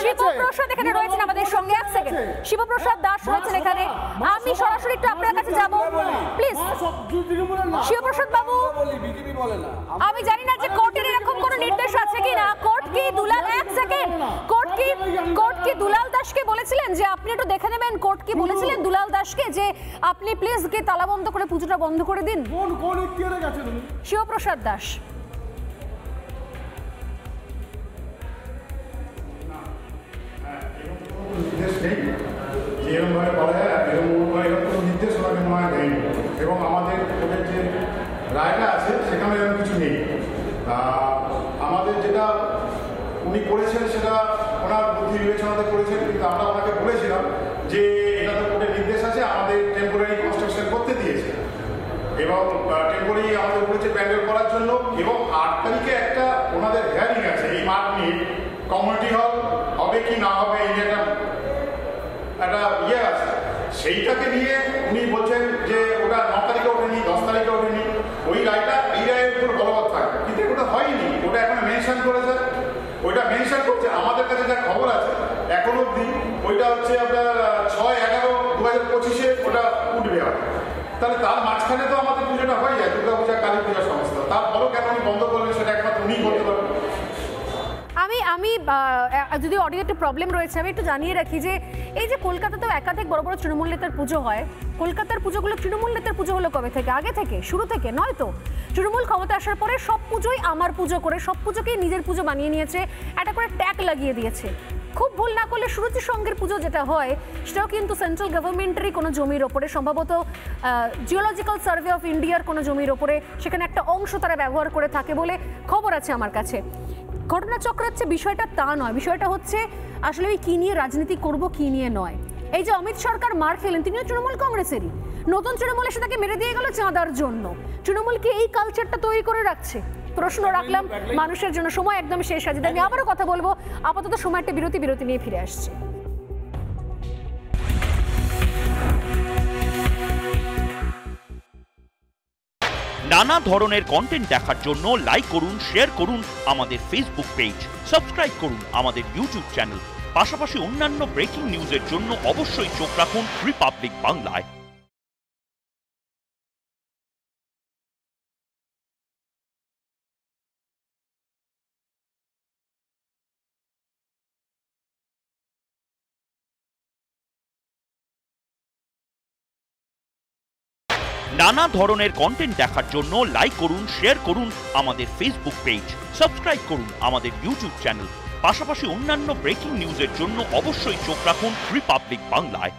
শিবপ্রসাদ এখানে রয়েছেন আমাদের সঙ্গে, এক সেকেন্ড, শিবপ্রসাদ দাস রয়েছেন এখানে। আমি সরাসরি একটু আপনার কাছে যাব প্লিজ। শিবপ্রসাদ বাবু, আমি জানি না যে কোর্টের এরকম কোনো নির্দেশ আছে কিনা। কোর্ট কি দুলাল, এক সেকেন্ড, কোর্ট কি দুলাল দাসকে বলেছিলেন যে আপনি একটু দেখে নেবেন? কোর্ট কি বলেছিলেন দুলাল দাসকে যে আপনি প্লিজ গিয়ে তালা বন্ধ করে পুজোটা বন্ধ করে দিন? শিবপ্রসাদ দাস, এবং আমাদের যে রায়টা আছে সেখানে এরকম কিছু নেই। আমাদের যেটা উনি করেছেন সেটা ওনার বুদ্ধি বিবেচনাতে করেছেন, কিন্তু আমরা ওনাকে বলেছিলাম যে এটা তো কোর্টের নির্দেশ আছে, আমাদের টেম্পোরারি কনস্ট্রাকশন করতে দিয়েছে এবং টেম্পোরারি আমাদের বলেছে প্যান্ডেল করার জন্য। এবং 8 তারিখে একটা ওনাদের হিয়ারিং আছে এই মাঠ নিয়ে, কমিউনিটি হল হবে কি না হবে এই একটা ইয়ে আছে, সেইটাকে নিয়ে উনি বলছেন যে ওটা 9 তারিখে ওঠেনি, 10 তারিখে ওঠেনি, ওই রায়টা এই রায়ের উপর বলবৎ থাকবে। কিন্তু ওটা হয়নি, ওটা এখন মেনশন করেছে, ওইটা মেনশন করছে। আমাদের কাছে যা খবর আছে এখন অব্দি ওইটা হচ্ছে আপনার 6/11/2025 ওটা উঠবে। তাহলে তার মাঝখানে তো আমাদের পুজোটা হয়ে যায়, দুর্গা পূজা, কালী পূজা সমস্ত। তারপরেও কেন উনি বন্ধ করবেন সেটা একমাত্র উনিই বলতে পারবেন। আমি যদি অডিওতে প্রবলেম রয়েছে আমি একটু জানিয়ে রাখি যে এই যে কলকাতাতেও একাধিক বড় বড় তৃণমূল নেতার পুজো হয়। কলকাতার পুজোগুলো তৃণমূল নেতার পুজো হলো কবে থেকে? আগে থেকে, শুরু থেকে নয় তো। তৃণমূল ক্ষমতা আসার পরে সব পুজোই আমার পুজো করে, সব পুজোকেই নিজের পুজো বানিয়ে নিয়েছে, একটা করে ট্যাগ লাগিয়ে দিয়েছে। খুব ভুল না করলে সুরুচি সঙ্গের পুজো যেটা হয় সেটাও কিন্তু সেন্ট্রাল গভর্নমেন্টেরই কোনো জমির ওপরে, সম্ভবত জিওলজিক্যাল সার্ভে অফ ইন্ডিয়ার কোনো জমির ওপরে, সেখানে একটা অংশ তারা ব্যবহার করে থাকে বলে খবর আছে আমার কাছে। ঘটনাচক্র হচ্ছে বিষয়টা তা নয়, বিষয়টা হচ্ছে আসলে ওই কী নিয়ে রাজনীতি করব, কী নিয়ে নয়। এই যে অমিত সরকার মার খেলেন, তিনিও তৃণমূল কংগ্রেসেরই। নতুন তৃণমূল এসে তাকে মেরে দিয়ে গেল চাঁদার জন্য। তৃণমূল কি এই কালচারটা তৈরি করে রাখছে? প্রশ্ন রাখলাম মানুষের জন্য। সময় একদম শেষ আছে, আমি আবারও কথা বলবো। আপাতত সময় একটা বিরতি নিয়ে ফিরে আসছে। নানা ধরনের কন্টেন্ট দেখার জন্য লাইক করুন, শেয়ার করুন আমাদের ফেসবুক পেজ, সাবস্ক্রাইব করুন আমাদের ইউটিউব চ্যানেল। পাশাপাশি অন্যান্য ব্রেকিং নিউজের জন্য অবশ্যই চোখ রাখুন রিপাবলিক বাংলায়। নানা ধরনের কন্টেন্ট দেখার জন্য লাইক করুন, শেয়ার করুন আমাদের ফেসবুক পেজ, সাবস্ক্রাইব করুন আমাদের ইউটিউব চ্যানেল। পাশাপাশি অন্যান্য ব্রেকিং নিউজের জন্য অবশ্যই চোখ রাখুন রিপাবলিক বাংলায়।